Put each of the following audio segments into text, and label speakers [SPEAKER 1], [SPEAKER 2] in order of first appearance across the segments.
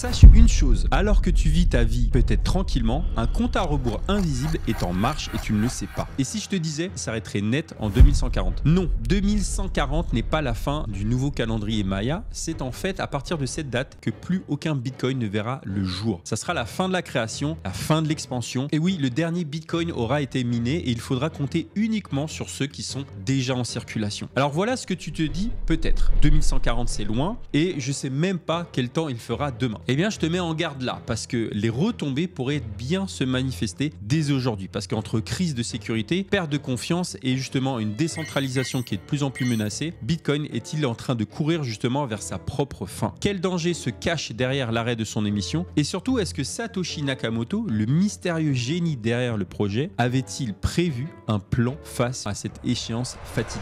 [SPEAKER 1] sache une chose, alors que tu vis ta vie peut-être tranquillement, un compte à rebours invisible est en marche et tu ne le sais pas. Et si je te disais, ça s'arrêterait net en 2140? Non, 2140 n'est pas la fin du nouveau calendrier Maya, c'est en fait à partir de cette date que plus aucun Bitcoin ne verra le jour. Ça sera la fin de la création, la fin de l'expansion. Et oui, le dernier Bitcoin aura été miné et il faudra compter uniquement sur ceux qui sont déjà en circulation. Alors voilà ce que tu te dis, peut-être 2140 c'est loin et je sais même pas quel temps il fera demain. Eh bien je te mets en garde là parce que les retombées pourraient bien se manifester dès aujourd'hui, parce qu'entre crise de sécurité, perte de confiance et justement une décentralisation qui est de plus en plus menacée, Bitcoin est-il en train de courir justement vers sa propre fin? Quel danger se cache derrière l'arrêt de son émission? Et surtout, est-ce que Satoshi Nakamoto, le mystérieux génie derrière le projet, avait-il prévu un plan face à cette échéance fatidique?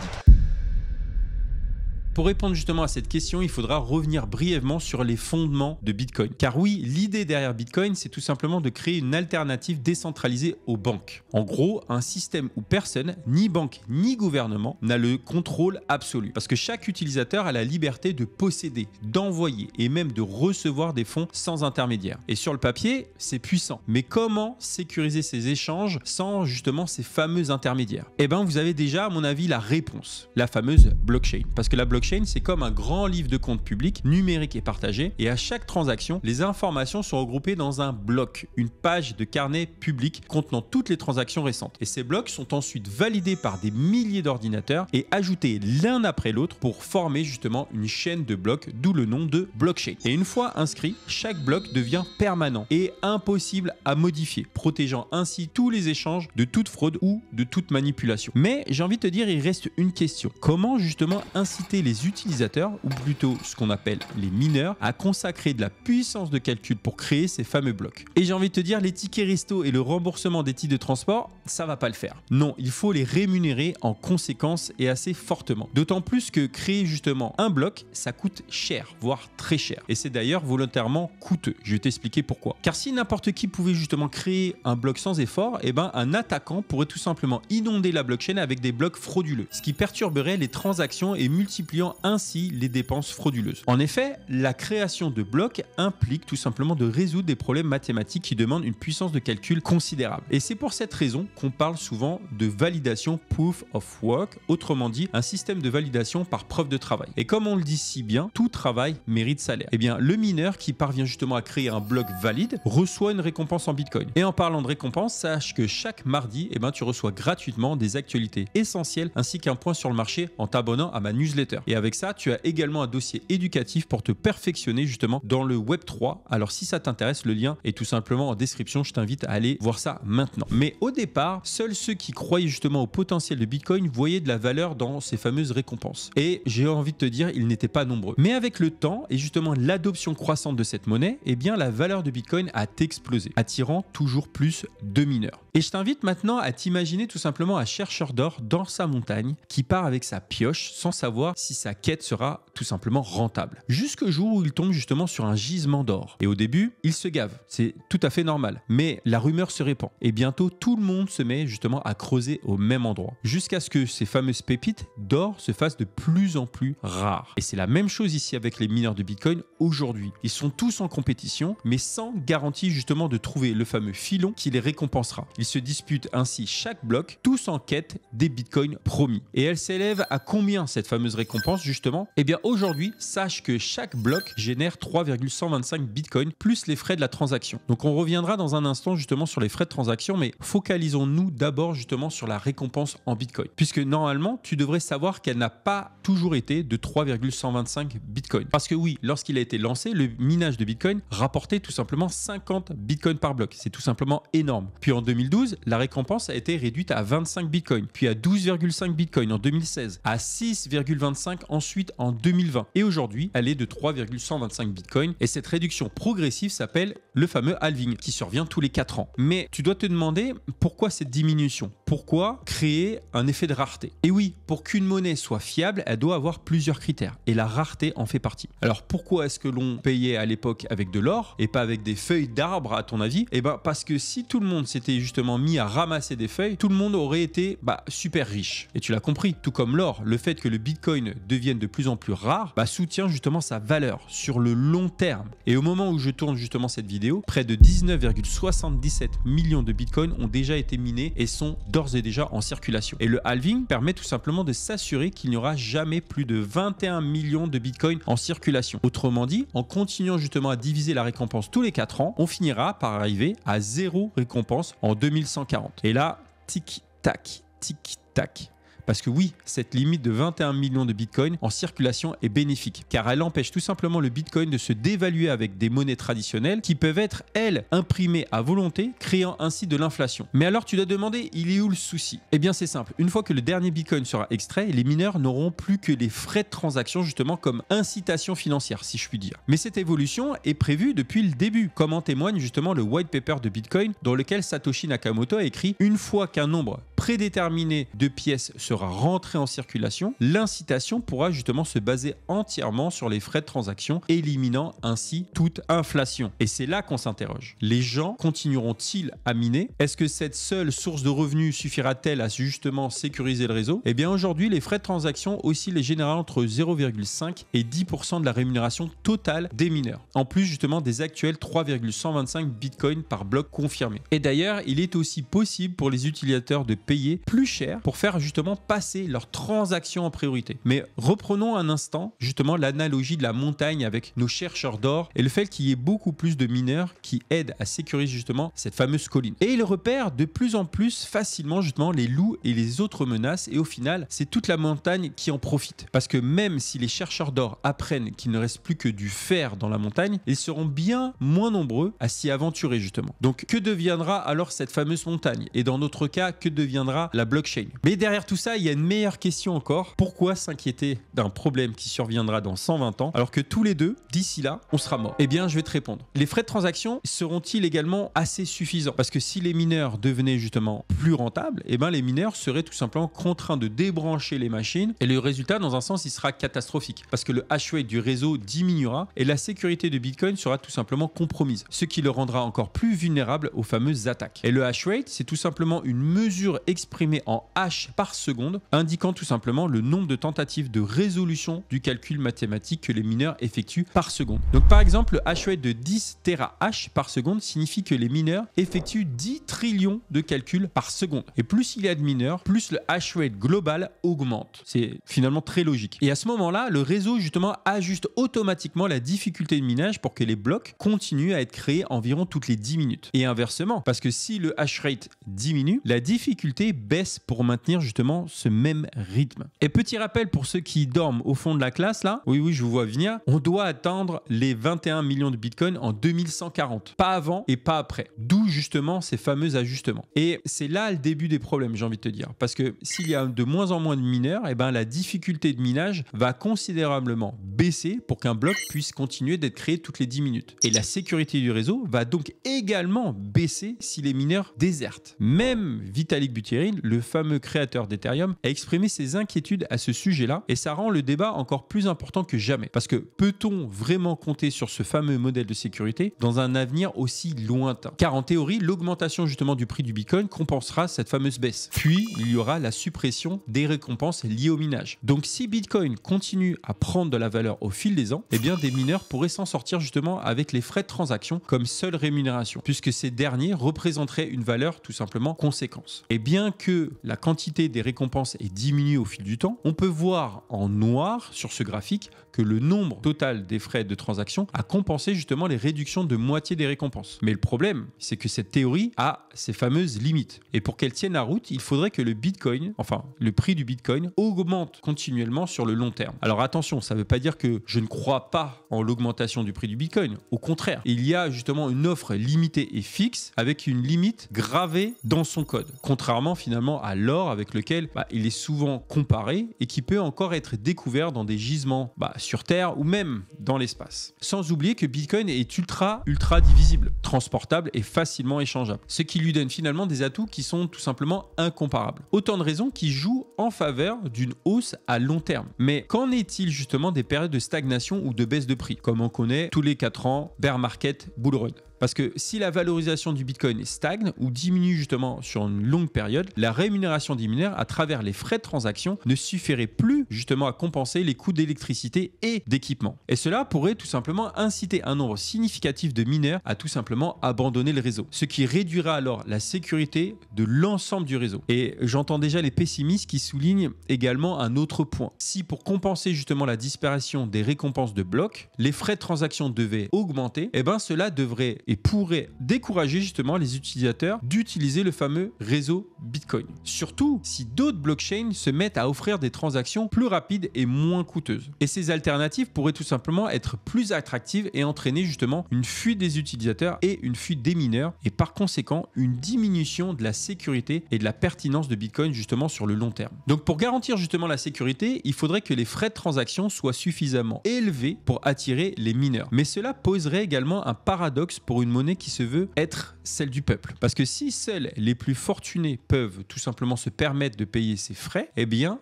[SPEAKER 1] Pour répondre justement à cette question, il faudra revenir brièvement sur les fondements de Bitcoin. Car oui, l'idée derrière Bitcoin, c'est tout simplement de créer une alternative décentralisée aux banques. En gros, un système où personne, ni banque ni gouvernement, n'a le contrôle absolu. Parce que chaque utilisateur a la liberté de posséder, d'envoyer et même de recevoir des fonds sans intermédiaire. Et sur le papier, c'est puissant. Mais comment sécuriser ces échanges sans justement ces fameux intermédiaires? Eh bien, vous avez déjà, à mon avis, la réponse. La fameuse blockchain. Parce que la blockchain, c'est comme un grand livre de compte public, numérique et partagé, et à chaque transaction, les informations sont regroupées dans un bloc, une page de carnet public contenant toutes les transactions récentes. Et ces blocs sont ensuite validés par des milliers d'ordinateurs et ajoutés l'un après l'autre pour former justement une chaîne de blocs, d'où le nom de blockchain. Et une fois inscrit, chaque bloc devient permanent et impossible à modifier, protégeant ainsi tous les échanges de toute fraude ou de toute manipulation. Mais j'ai envie de te dire, il reste une question. Comment justement inciter les utilisateurs, ou plutôt ce qu'on appelle les mineurs, à consacrer de la puissance de calcul pour créer ces fameux blocs? Et j'ai envie de te dire, les tickets resto et le remboursement des titres de transport, ça va pas le faire. Non, il faut les rémunérer en conséquence et assez fortement. D'autant plus que créer justement un bloc, ça coûte cher, voire très cher. Et c'est d'ailleurs volontairement coûteux. Je vais t'expliquer pourquoi. Car si n'importe qui pouvait justement créer un bloc sans effort, eh ben un attaquant pourrait tout simplement inonder la blockchain avec des blocs frauduleux, ce qui perturberait les transactions et multipliant ainsi les dépenses frauduleuses. En effet, la création de blocs implique tout simplement de résoudre des problèmes mathématiques qui demandent une puissance de calcul considérable. Et c'est pour cette raison qu'on parle souvent de validation proof of work, autrement dit un système de validation par preuve de travail. Et comme on le dit si bien, tout travail mérite salaire. Eh bien, le mineur qui parvient justement à créer un bloc valide reçoit une récompense en Bitcoin. Et en parlant de récompense, sache que chaque mardi, tu reçois gratuitement des actualités essentielles ainsi qu'un point sur le marché en t'abonnant à ma newsletter. Et avec ça, tu as également un dossier éducatif pour te perfectionner justement dans le Web3. Alors si ça t'intéresse, le lien est tout simplement en description. Je t'invite à aller voir ça maintenant. Mais au départ, seuls ceux qui croyaient justement au potentiel de Bitcoin voyaient de la valeur dans ces fameuses récompenses. Et j'ai envie de te dire, ils n'étaient pas nombreux. Mais avec le temps et justement l'adoption croissante de cette monnaie, eh bien la valeur de Bitcoin a explosé, attirant toujours plus de mineurs. Et je t'invite maintenant à t'imaginer tout simplement un chercheur d'or dans sa montagne qui part avec sa pioche sans savoir si sa quête sera tout simplement rentable. Jusqu'au jour où il tombe justement sur un gisement d'or. Et au début, il se gave. C'est tout à fait normal. Mais la rumeur se répand. Et bientôt, tout le monde se met justement à creuser au même endroit. Jusqu'à ce que ces fameuses pépites d'or se fassent de plus en plus rares. Et c'est la même chose ici avec les mineurs de Bitcoin aujourd'hui. Ils sont tous en compétition, mais sans garantie justement de trouver le fameux filon qui les récompensera. Ils se disputent ainsi chaque bloc, tous en quête des Bitcoins promis. Et elle s'élève à combien cette fameuse récompense justement? Eh bien aujourd'hui, sache que chaque bloc génère 3,125 Bitcoins plus les frais de la transaction. Donc on reviendra dans un instant justement sur les frais de transaction, mais focalisons-nous d'abord justement sur la récompense en Bitcoin. Puisque normalement, tu devrais savoir qu'elle n'a pas toujours été de 3,125 Bitcoins. Parce que oui, lorsqu'il a été lancé, le minage de Bitcoin rapportait tout simplement 50 Bitcoins par bloc. C'est tout simplement énorme. Puis en 2012, la récompense a été réduite à 25 Bitcoins, puis à 12,5 Bitcoins en 2016, à 6,25 ensuite en 2020. Et aujourd'hui, elle est de 3,125 Bitcoins. Et cette réduction progressive s'appelle le fameux halving qui survient tous les 4 ans. Mais tu dois te demander pourquoi cette diminution? Pourquoi créer un effet de rareté? Et oui, pour qu'une monnaie soit fiable, elle doit avoir plusieurs critères et la rareté en fait partie. Alors pourquoi est-ce que l'on payait à l'époque avec de l'or et pas avec des feuilles d'arbre à ton avis? Eh ben parce que si tout le monde s'était justement mis à ramasser des feuilles, tout le monde aurait été super riche. Et tu l'as compris, tout comme l'or, le fait que le Bitcoin devienne de plus en plus rare soutient justement sa valeur sur le long terme. Et au moment où je tourne justement cette vidéo, près de 19,77 millions de Bitcoins ont déjà été minés et sont d'ores et déjà en circulation. Et le halving permet tout simplement de s'assurer qu'il n'y aura jamais plus de 21 millions de Bitcoins en circulation. Autrement dit, en continuant justement à diviser la récompense tous les 4 ans, on finira par arriver à 0 récompense en 2140. Et là, tic-tac, tic-tac. Parce que oui, cette limite de 21 millions de bitcoins en circulation est bénéfique, car elle empêche tout simplement le bitcoin de se dévaluer avec des monnaies traditionnelles qui peuvent être, elles, imprimées à volonté, créant ainsi de l'inflation. Mais alors tu dois demander, il est où le souci? Eh bien c'est simple, une fois que le dernier bitcoin sera extrait, les mineurs n'auront plus que les frais de transaction justement comme incitation financière, si je puis dire. Mais cette évolution est prévue depuis le début, comme en témoigne justement le white paper de Bitcoin, dans lequel Satoshi Nakamoto a écrit « Une fois qu'un nombre prédéterminé de pièces sera rentré en circulation, l'incitation pourra justement se baser entièrement sur les frais de transaction, éliminant ainsi toute inflation. » Et c'est là qu'on s'interroge. Les gens continueront-ils à miner? Est-ce que cette seule source de revenus suffira-t-elle à justement sécuriser le réseau? Eh bien aujourd'hui, les frais de transaction oscillent les généralement entre 0,5 et 10% de la rémunération totale des mineurs, en plus justement des actuels 3,125 bitcoins par bloc confirmé. Et d'ailleurs, il est aussi possible pour les utilisateurs de payer plus cher pour faire justement passer leurs transactions en priorité. Mais reprenons un instant justement l'analogie de la montagne avec nos chercheurs d'or et le fait qu'il y ait beaucoup plus de mineurs qui aident à sécuriser justement cette fameuse colline. Et ils repèrent de plus en plus facilement justement les loups et les autres menaces, et au final c'est toute la montagne qui en profite. Parce que même si les chercheurs d'or apprennent qu'il ne reste plus que du fer dans la montagne, ils seront bien moins nombreux à s'y aventurer justement. Donc que deviendra alors cette fameuse montagne? Et dans notre cas, que deviendra la blockchain? Mais derrière tout ça, il y a une meilleure question encore. Pourquoi s'inquiéter d'un problème qui surviendra dans 120 ans alors que tous les deux, d'ici là, on sera mort? Eh bien, je vais te répondre. Les frais de transaction seront-ils également assez suffisants? Parce que si les mineurs devenaient justement plus rentables, eh bien les mineurs seraient tout simplement contraints de débrancher les machines et le résultat, dans un sens, il sera catastrophique parce que le hash rate du réseau diminuera et la sécurité de Bitcoin sera tout simplement compromise, ce qui le rendra encore plus vulnérable aux fameuses attaques. Et le hash rate, c'est tout simplement une mesure exprimée en hash par seconde, indiquant tout simplement le nombre de tentatives de résolution du calcul mathématique que les mineurs effectuent par seconde. Donc par exemple, le hash rate de 10 terahash par seconde signifie que les mineurs effectuent 10 trillions de calculs par seconde. Et plus il y a de mineurs, plus le hash rate global augmente. C'est finalement très logique. Et à ce moment-là, le réseau justement ajuste automatiquement la difficulté de minage pour que les blocs continuent à être créés environ toutes les 10 minutes. Et inversement, parce que si le hash rate diminue, la difficulté baisse pour maintenir justement ce même rythme. Et petit rappel pour ceux qui dorment au fond de la classe là, oui, je vous vois venir, on doit atteindre les 21 millions de bitcoins en 2140. Pas avant et pas après. D'où justement ces fameux ajustements. Et c'est là le début des problèmes, j'ai envie de te dire. Parce que s'il y a de moins en moins de mineurs, eh ben la difficulté de minage va considérablement baisser pour qu'un bloc puisse continuer d'être créé toutes les 10 minutes. Et la sécurité du réseau va donc également baisser si les mineurs désertent. Même Vitalik Buterin, le fameux créateur d'Ethereum, a exprimé ses inquiétudes à ce sujet-là et ça rend le débat encore plus important que jamais. Parce que peut-on vraiment compter sur ce fameux modèle de sécurité dans un avenir aussi lointain? Car en théorie, l'augmentation justement du prix du Bitcoin compensera cette fameuse baisse. Puis, il y aura la suppression des récompenses liées au minage. Donc si Bitcoin continue à prendre de la valeur au fil des ans, eh bien des mineurs pourraient s'en sortir justement avec les frais de transaction comme seule rémunération, puisque ces derniers représenteraient une valeur tout simplement conséquente. Et bien que la quantité des récompenses ait diminué au fil du temps, on peut voir en noir sur ce graphique que le nombre total des frais de transaction a compensé justement les réductions de moitié des récompenses. Mais le problème, c'est que cette théorie a ses fameuses limites. Et pour qu'elle tienne la route, il faudrait que le Bitcoin, enfin le prix du Bitcoin, augmente continuellement sur le long terme. Alors attention, ça ne veut pas dire que je ne crois pas en l'augmentation du prix du Bitcoin. Au contraire, il y a justement une offre limitée et fixe avec une limite gravée dans son code. Contrairement contrairement finalement à l'or avec lequel il est souvent comparé et qui peut encore être découvert dans des gisements sur Terre ou même dans l'espace. Sans oublier que Bitcoin est ultra divisible, transportable et facilement échangeable, ce qui lui donne finalement des atouts qui sont tout simplement incomparables. Autant de raisons qui jouent en faveur d'une hausse à long terme. Mais qu'en est-il justement des périodes de stagnation ou de baisse de prix, comme on connaît tous les 4 ans, bear market, bull run? Parce que si la valorisation du Bitcoin stagne ou diminue justement sur une longue période, la rémunération des mineurs à travers les frais de transaction ne suffirait plus justement à compenser les coûts d'électricité et d'équipement. Et cela pourrait tout simplement inciter un nombre significatif de mineurs à tout simplement abandonner le réseau, ce qui réduira alors la sécurité de l'ensemble du réseau. Et j'entends déjà les pessimistes qui soulignent également un autre point. Si pour compenser justement la disparition des récompenses de blocs, les frais de transaction devaient augmenter, cela devrait et pourrait décourager justement les utilisateurs d'utiliser le fameux réseau Bitcoin. Surtout si d'autres blockchains se mettent à offrir des transactions plus rapides et moins coûteuses. Et ces alternatives pourraient tout simplement être plus attractives et entraîner justement une fuite des utilisateurs et une fuite des mineurs et par conséquent une diminution de la sécurité et de la pertinence de Bitcoin justement sur le long terme. Donc pour garantir justement la sécurité, il faudrait que les frais de transaction soient suffisamment élevés pour attirer les mineurs. Mais cela poserait également un paradoxe pour une monnaie qui se veut être celle du peuple. Parce que si seuls les plus fortunés peuvent tout simplement se permettre de payer ces frais,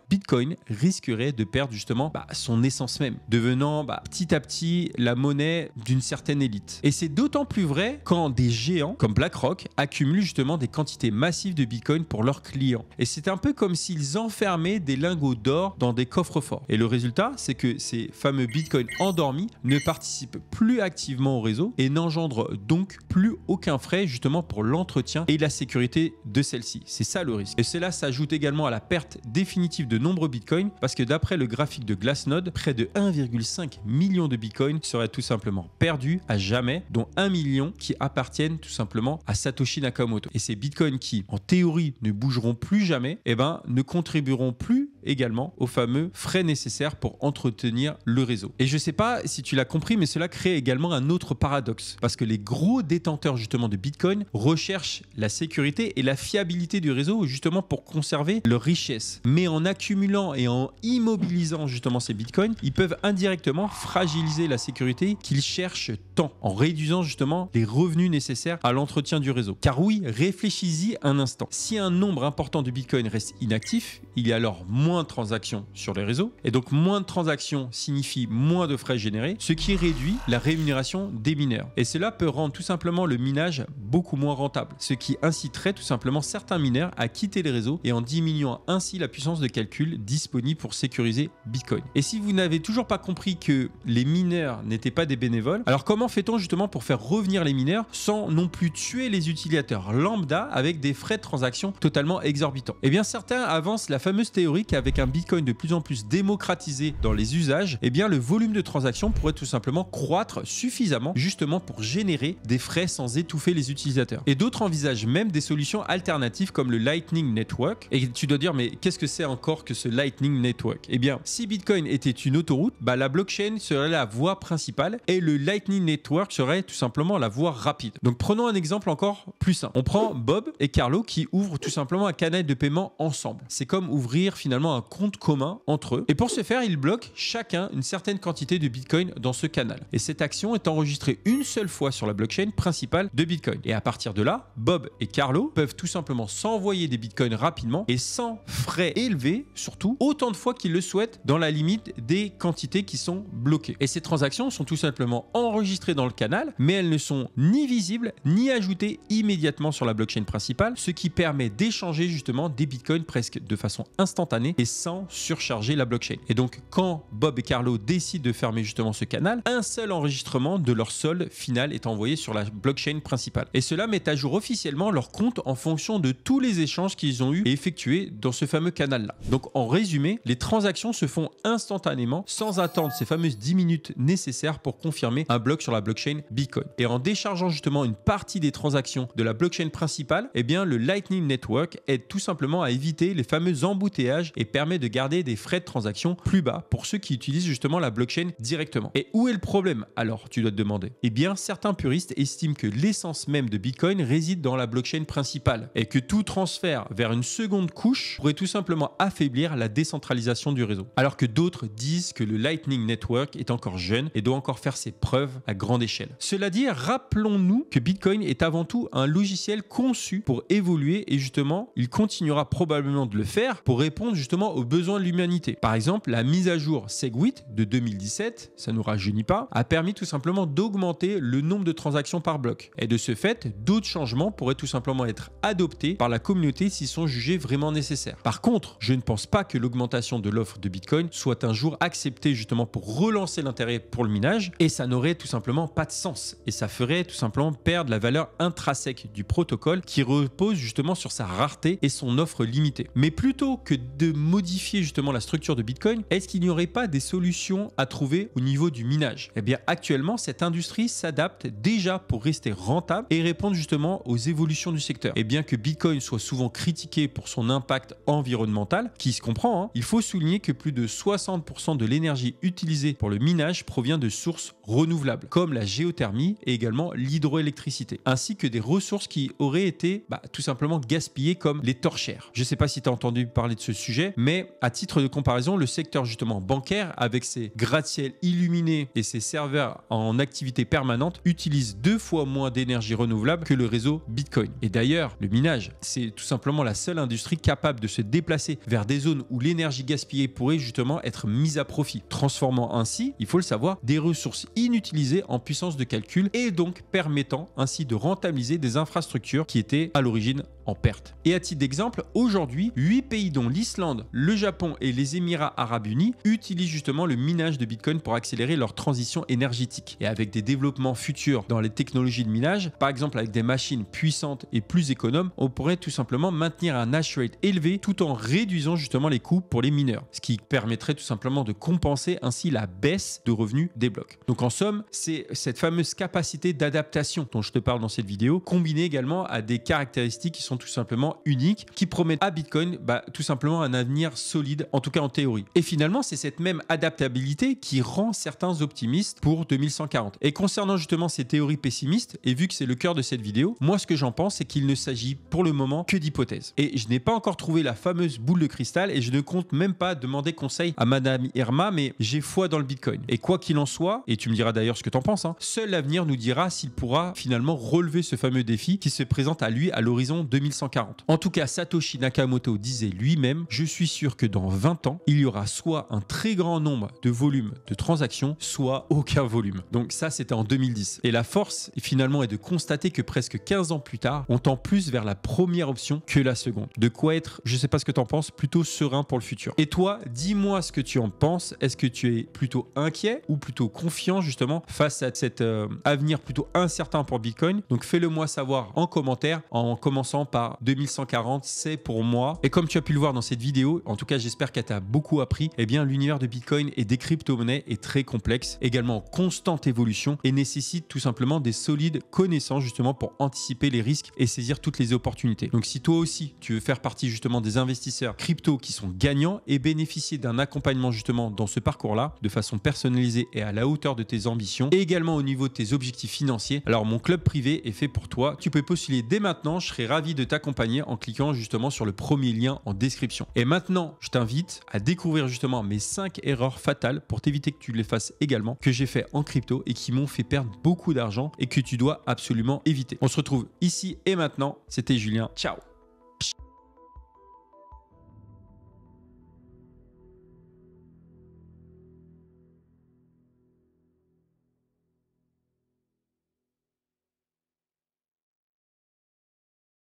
[SPEAKER 1] Bitcoin risquerait de perdre justement son essence même, devenant petit à petit la monnaie d'une certaine élite. Et c'est d'autant plus vrai quand des géants comme BlackRock accumulent justement des quantités massives de Bitcoin pour leurs clients. Et c'est un peu comme s'ils enfermaient des lingots d'or dans des coffres forts. Et le résultat, c'est que ces fameux Bitcoins endormis ne participent plus activement au réseau et n'engendrent donc plus aucun frais justement pour l'entretien et la sécurité de celle-ci. C'est ça le risque. Et cela s'ajoute également à la perte définitive de nombreux bitcoins parce que d'après le graphique de Glassnode, près de 1,5 million de bitcoins seraient tout simplement perdus à jamais, dont 1 million qui appartiennent tout simplement à Satoshi Nakamoto. Et ces bitcoins qui, en théorie, ne bougeront plus jamais, ne contribueront plus également aux fameux frais nécessaires pour entretenir le réseau. Et je ne sais pas si tu l'as compris, mais cela crée également un autre paradoxe parce que les gros détenteurs justement de Bitcoin recherchent la sécurité et la fiabilité du réseau justement pour conserver leur richesse. Mais en accumulant et en immobilisant justement ces Bitcoins, ils peuvent indirectement fragiliser la sécurité qu'ils cherchent tant en réduisant justement les revenus nécessaires à l'entretien du réseau. Car oui, réfléchis-y un instant. Si un nombre important de Bitcoin reste inactif, il y a alors moins de transactions sur les réseaux et donc moins de transactions signifie moins de frais générés, ce qui réduit la rémunération des mineurs. Et cela peut rendre tout simplement le minage beaucoup moins rentable, ce qui inciterait tout simplement certains mineurs à quitter les réseaux et en diminuant ainsi la puissance de calcul disponible pour sécuriser Bitcoin. Et si vous n'avez toujours pas compris que les mineurs n'étaient pas des bénévoles, alors comment fait-on justement pour faire revenir les mineurs sans non plus tuer les utilisateurs lambda avec des frais de transaction totalement exorbitants? Eh bien certains avancent la fameuse théorie qu'avec un Bitcoin de plus en plus démocratisé dans les usages, le volume de transactions pourrait tout simplement croître suffisamment justement pour générer des frais sans étouffer les utilisateurs. Et d'autres envisagent même des solutions alternatives comme le Lightning Network. Et tu dois dire, mais qu'est-ce que c'est encore que ce Lightning Network? Eh bien, si Bitcoin était une autoroute, la blockchain serait la voie principale et le Lightning Network serait tout simplement la voie rapide. Donc prenons un exemple encore plus simple. On prend Bob et Carlo qui ouvrent tout simplement un canal de paiement ensemble. C'est comme ouvrir finalement un compte commun entre eux. Et pour ce faire, ils bloquent chacun une certaine quantité de Bitcoin dans ce canal. Et cette action est enregistrée une seule fois sur la blockchain principale de Bitcoin. Et à partir de là, Bob et Carlo peuvent tout simplement s'envoyer des Bitcoins rapidement et sans frais élevés, surtout autant de fois qu'ils le souhaitent dans la limite des quantités qui sont bloquées. Et ces transactions sont tout simplement enregistrées dans le canal, mais elles ne sont ni visibles ni ajoutées immédiatement sur la blockchain principale, ce qui permet d'échanger justement des Bitcoins presque de façon instantanée et sans surcharger la blockchain. Et donc quand Bob et Carlo décident de fermer justement ce canal, un seul enregistrement de leur solde final est envoyé sur la blockchain principale. Et cela met à jour officiellement leur compte en fonction de tous les échanges qu'ils ont eu et effectués dans ce fameux canal-là. Donc en résumé, les transactions se font instantanément sans attendre ces fameuses 10 minutes nécessaires pour confirmer un bloc sur la blockchain Bitcoin. Et en déchargeant justement une partie des transactions de la blockchain principale, le Lightning Network aide tout simplement à éviter les fameux embouteillages et permet de garder des frais de transaction plus bas pour ceux qui utilisent justement la blockchain directement. Et où est le problème alors, tu dois te demander? Eh bien, certains puristes estiment que l'essence même de Bitcoin réside dans la blockchain principale et que tout transfert vers une seconde couche pourrait tout simplement affaiblir la décentralisation du réseau. Alors que d'autres disent que le Lightning Network est encore jeune et doit encore faire ses preuves à grande échelle. Cela dit, rappelons-nous que Bitcoin est avant tout un logiciel conçu pour évoluer et justement, il continuera probablement de le faire pour répondre justement aux besoins de l'humanité. Par exemple, la mise à jour SegWit de 2017, ça ne nous rajeunit pas, a permis tout simplement d'augmenter le nombre de transactions par bloc. Et de ce fait, d'autres changements pourraient tout simplement être adoptés par la communauté s'ils sont jugés vraiment nécessaires. Par contre, je ne pense pas que l'augmentation de l'offre de Bitcoin soit un jour acceptée justement pour relancer l'intérêt pour le minage et ça n'aurait tout simplement pas de sens et ça ferait tout simplement perdre la valeur intrinsèque du protocole qui repose justement sur sa rareté et son offre limitée. Mais plutôt que de modifier justement la structure de Bitcoin, est-ce qu'il n'y aurait pas des solutions à trouver au niveau du minage? Eh bien actuellement, cette industrie s'adapte déjà pour rester rentable et répondre justement aux évolutions du secteur. Et bien que Bitcoin soit souvent critiqué pour son impact environnemental, qui se comprend, il faut souligner que plus de 60% de l'énergie utilisée pour le minage provient de sources renouvelables, comme la géothermie et également l'hydroélectricité, ainsi que des ressources qui auraient été tout simplement gaspillées comme les torchères. Je ne sais pas si tu as entendu parler de ce sujet, mais à titre de comparaison, le secteur justement bancaire, avec ses gratte-ciel illuminés et ses serveurs en activité permanente, utilise 2 fois moins d'énergie renouvelable que le réseau Bitcoin. Et d'ailleurs, le minage, c'est tout simplement la seule industrie capable de se déplacer vers des zones où l'énergie gaspillée pourrait justement être mise à profit, transformant ainsi, il faut le savoir, des ressources inutilisées en puissance de calcul et donc permettant ainsi de rentabiliser des infrastructures qui étaient à l'origine en perte. Et à titre d'exemple, aujourd'hui, 8 pays dont l'Islande, le Japon et les Émirats Arabes Unis utilisent justement le minage de Bitcoin pour accélérer leur transition énergétique. Et avec des développements futurs dans les technologies de minage, par exemple avec des machines puissantes et plus économes, on pourrait tout simplement maintenir un hash rate élevé tout en réduisant justement les coûts pour les mineurs, ce qui permettrait tout simplement de compenser ainsi la baisse de revenus des blocs. Donc en somme, c'est cette fameuse capacité d'adaptation dont je te parle dans cette vidéo, combinée également à des caractéristiques qui sont tout simplement uniques, qui promettent à Bitcoin tout simplement un avenir solide, en tout cas en théorie. Et finalement, c'est cette même adaptabilité qui rend certains optimistes pour 2140. Et concernant justement ces théories pessimistes, et vu que c'est le cœur de cette vidéo, moi ce que j'en pense, c'est qu'il ne s'agit pour le moment que d'hypothèses. Et je n'ai pas encore trouvé la fameuse boule de cristal et je ne compte même pas demander conseil à Madame Irma, mais j'ai foi dans le Bitcoin. Et quoi qu'il en soit, et tu me diras d'ailleurs ce que tu en penses, seul l'avenir nous dira s'il pourra finalement relever ce fameux défi qui se présente à lui à l'horizon 2140. En tout cas, Satoshi Nakamoto disait lui-même: je suis sûr que dans 20 ans, il y aura soit un très grand nombre de volumes de transactions, soit aucun volume. Donc ça, c'était en 2010. Et la force, finalement, est de constater que presque 15 ans plus tard, on tend plus vers la première option que la seconde. De quoi être, je sais pas ce que tu en penses, plutôt serein pour le futur. Et toi, dis-moi ce que tu en penses. Est-ce que tu es plutôt inquiet ou plutôt confiant justement face à cet avenir plutôt incertain pour Bitcoin? Donc fais-le moi savoir en commentaire en commençant par 2140, c'est pour moi. Et comme tu as pu le voir dans cette vidéo, en tout cas j'espère qu'elle t'a beaucoup appris, eh bien l'univers de Bitcoin et des crypto-monnaies est très complexe, également en constante évolution et nécessite tout simplement des solides connaissances justement pour anticiper les risques et saisir toutes les opportunités. Donc si toi aussi tu veux faire partie justement des investisseurs crypto qui sont gagnants et bénéficier d'un accompagnement justement dans ce parcours-là de façon personnalisée et à la hauteur de tes ambitions et également au niveau de tes objectifs financiers, alors mon club privé est fait pour toi. Tu peux postuler dès maintenant, je serai ravi de t'accompagner en cliquant justement sur le premier lien en description. Et maintenant, je t'invite à découvrir justement mes 5 erreurs fatales pour t'éviter que tu les fasses également, que j'ai fait en crypto et qui m'ont fait perdre beaucoup d'argent et que tu dois absolument éviter. On se retrouve ici et maintenant. C'était Julien. Ciao.